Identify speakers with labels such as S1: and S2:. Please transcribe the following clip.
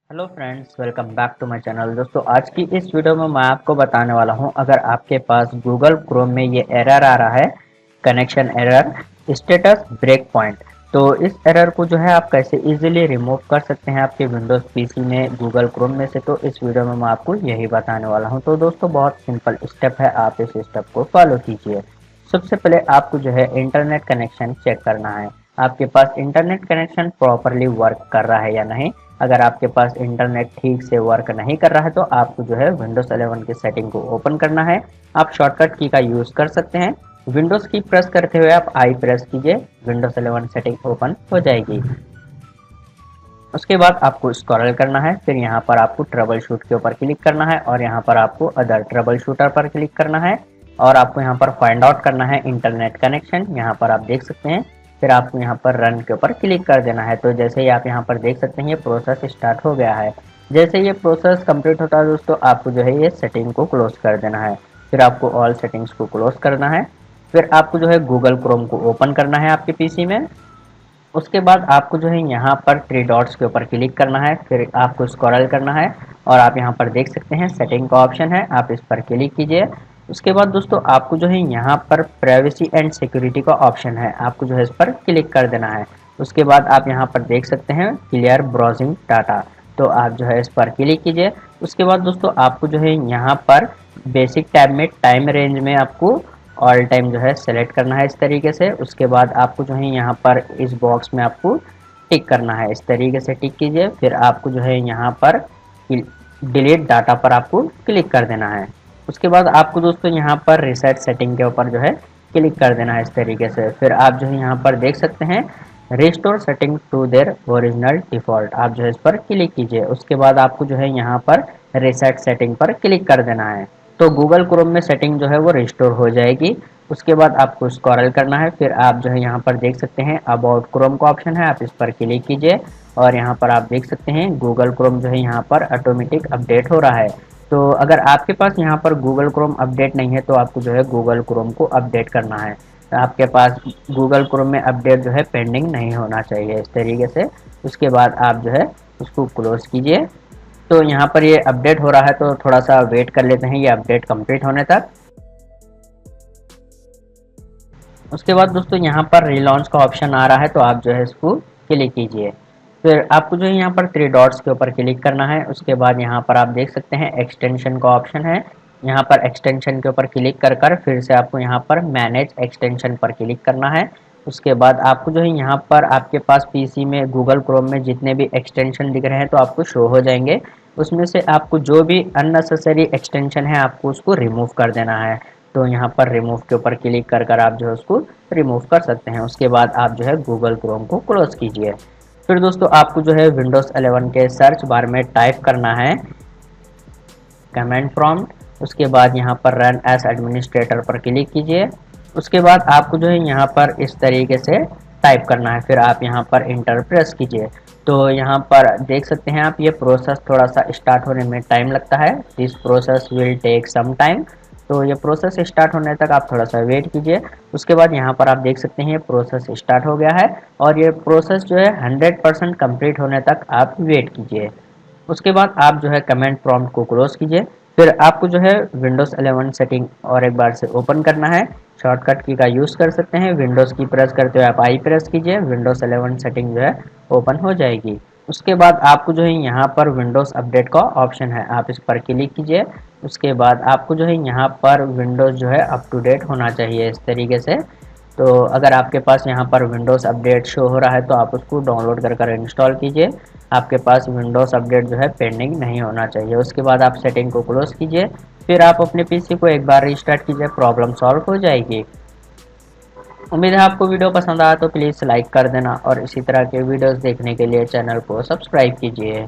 S1: Hello friends, welcome back to my channel. दोस्तों, आज की इस वीडियो में मैं आपको बताने वाला हूं, अगर आपके पास गूगल क्रोम में ये एरर आ रहा है, connection error, status break point, तो इस एरर को जो है आप कैसे इजीली रिमूव कर सकते हैं आपके विंडोज़ पीसी में गूगल क्रोम में से। तो इस वीडियो में मैं आपको यही बताने वाला हूं। तो दोस्तों, बहुत सिंपल स्टेप है, आप इस स्टेप को फॉलो कीजिए। सबसे पहले आपको जो है इंटरनेट कनेक्शन चेक करना है, आपके पास इंटरनेट कनेक्शन प्रॉपरली वर्क कर रहा है या नहीं। अगर आपके पास इंटरनेट ठीक से वर्क नहीं कर रहा है तो आपको जो है विंडोज 11 की सेटिंग को ओपन करना है। आप शॉर्टकट की का यूज कर सकते हैं। विंडोज की प्रेस करते हुए आप आई प्रेस कीजिए, विंडोज 11 सेटिंग ओपन हो जाएगी। उसके बाद आपको स्क्रॉल करना है, फिर यहाँ पर आपको ट्रबल शूट के ऊपर क्लिक करना है और यहाँ पर आपको अदर ट्रबल शूटर पर क्लिक करना है और आपको यहाँ पर फाइंड आउट करना है इंटरनेट कनेक्शन। यहाँ पर आप देख सकते हैं, फिर आपको यहाँ पर रन के ऊपर क्लिक कर देना है। तो जैसे ही आप यहाँ पर देख सकते हैं ये प्रोसेस स्टार्ट हो गया है। जैसे ये प्रोसेस कंप्लीट होता है दोस्तों, आपको जो है ये सेटिंग को क्लोज कर देना है। फिर आपको ऑल सेटिंग्स को क्लोज करना है। फिर आपको जो है गूगल क्रोम को ओपन करना है आपके पीसी में। उसके बाद आपको जो है यहाँ पर थ्री डॉट्स के ऊपर क्लिक करना है, फिर आपको स्क्रॉल करना है और आप यहाँ पर देख सकते हैं सेटिंग का ऑप्शन है, आप इस पर क्लिक कीजिए। उसके बाद दोस्तों आपको जो है यहाँ पर प्राइवेसी एंड सिक्योरिटी का ऑप्शन है, आपको जो है इस पर क्लिक कर देना है। उसके बाद आप यहाँ पर देख सकते हैं क्लियर ब्राउजिंग डाटा, तो आप जो है इस पर क्लिक कीजिए। उसके बाद दोस्तों आपको जो है यहाँ पर बेसिक टैब में टाइम रेंज में आपको ऑल टाइम जो है सेलेक्ट करना है इस तरीके से। उसके बाद आपको जो है यहाँ पर इस बॉक्स में आपको टिक करना है, इस तरीके से टिक कीजिए। फिर आपको जो है यहाँ पर डिलीट डाटा पर आपको क्लिक कर देना है। उसके बाद आपको दोस्तों यहाँ पर रिसेट सेटिंग के ऊपर जो है क्लिक कर देना है इस तरीके से। फिर आप जो है यहाँ पर देख सकते हैं restore setting to their original default, आप जो है इस पर क्लिक कीजिए। उसके बाद आपको जो है यहाँ पर रिसेट सेटिंग पर क्लिक कर देना है, तो गूगल क्रोम में सेटिंग जो है वो रिस्टोर हो जाएगी। उसके बाद आपको स्क्रॉल करना है, फिर आप जो है यहाँ पर देख सकते हैं अबाउट क्रोम का ऑप्शन है, आप इस पर क्लिक कीजिए और यहाँ पर आप देख सकते हैं गूगल क्रोम जो है यहाँ पर ऑटोमेटिक अपडेट हो रहा है। तो अगर आपके पास यहाँ पर गूगल क्रोम अपडेट नहीं है तो आपको जो है गूगल क्रोम को अपडेट करना है। तो आपके पास गूगल क्रोम में अपडेट जो है पेंडिंग नहीं होना चाहिए इस तरीके से। उसके बाद आप जो है उसको क्लोज कीजिए। तो यहाँ पर ये अपडेट हो रहा है, तो थोड़ा सा वेट कर लेते हैं ये अपडेट कंप्लीट होने तक। उसके बाद दोस्तों यहाँ पर रिलॉन्च का ऑप्शन आ रहा है, तो आप जो है इसको क्लिक कीजिए। फिर आपको जो है यहाँ पर थ्री डॉट्स के ऊपर क्लिक करना है। उसके बाद यहाँ पर आप देख सकते हैं एक्सटेंशन का ऑप्शन है, यहाँ पर एक्सटेंशन के ऊपर क्लिक कर कर फिर से आपको यहाँ पर मैनेज एक्सटेंशन पर क्लिक करना है। उसके बाद आपको जो है यहाँ पर आपके पास पीसी में गूगल क्रोम में जितने भी एक्सटेंशन दिख रहे हैं तो आपको शो हो जाएंगे। उसमें से आपको जो भी अननेसेसरी एक्सटेंशन है आपको उसको रिमूव कर देना है। तो यहाँ पर रिमूव के ऊपर क्लिक कर कर आप जो है उसको रिमूव कर सकते हैं। उसके बाद आप जो है गूगल क्रोम को क्लोज कीजिए। फिर दोस्तों आपको जो है विंडोज़ 11 के सर्च बार में टाइप करना है कमांड प्रॉम्प्ट। उसके बाद यहाँ पर रन एज एडमिनिस्ट्रेटर पर क्लिक कीजिए। उसके बाद आपको जो है यहाँ पर इस तरीके से टाइप करना है, फिर आप यहाँ पर इंटर प्रेस कीजिए। तो यहाँ पर देख सकते हैं आप ये प्रोसेस थोड़ा सा स्टार्ट होने में टाइम लगता है, this process will take some time. तो ये प्रोसेस स्टार्ट होने तक आप थोड़ा सा वेट कीजिए। उसके बाद यहाँ पर आप देख सकते हैं ये प्रोसेस स्टार्ट हो गया है और ये प्रोसेस जो है 100% कंप्लीट होने तक आप वेट कीजिए। उसके बाद आप जो है कमेंट प्रॉम्प्ट को क्लोज कीजिए। फिर आपको जो है विंडोज़ 11 सेटिंग और एक बार से ओपन करना है। शॉर्टकट की का यूज़ कर सकते हैं, विंडोज़ की प्रेस करते हुए आप आई प्रेस कीजिए, विंडोज़ 11 सेटिंग जो है ओपन हो जाएगी। उसके बाद आपको जो है यहाँ पर विंडोज़ अपडेट का ऑप्शन है, आप इस पर क्लिक कीजिए। उसके बाद आपको जो है यहाँ पर विंडोज़ जो है अप टू डेट होना चाहिए इस तरीके से। तो अगर आपके पास यहाँ पर विंडोज़ अपडेट शो हो रहा है तो आप उसको डाउनलोड कर कर इंस्टॉल कीजिए। आपके पास विंडोज़ अपडेट जो है पेंडिंग नहीं होना चाहिए। उसके बाद आप सेटिंग को क्लोज कीजिए, फिर आप अपने पीसी को एक बार रीस्टार्ट कीजिए, प्रॉब्लम सॉल्व हो जाएगी। उम्मीद है आपको वीडियो पसंद आया तो प्लीज़ लाइक कर देना और इसी तरह के वीडियोस देखने के लिए चैनल को सब्सक्राइब कीजिए।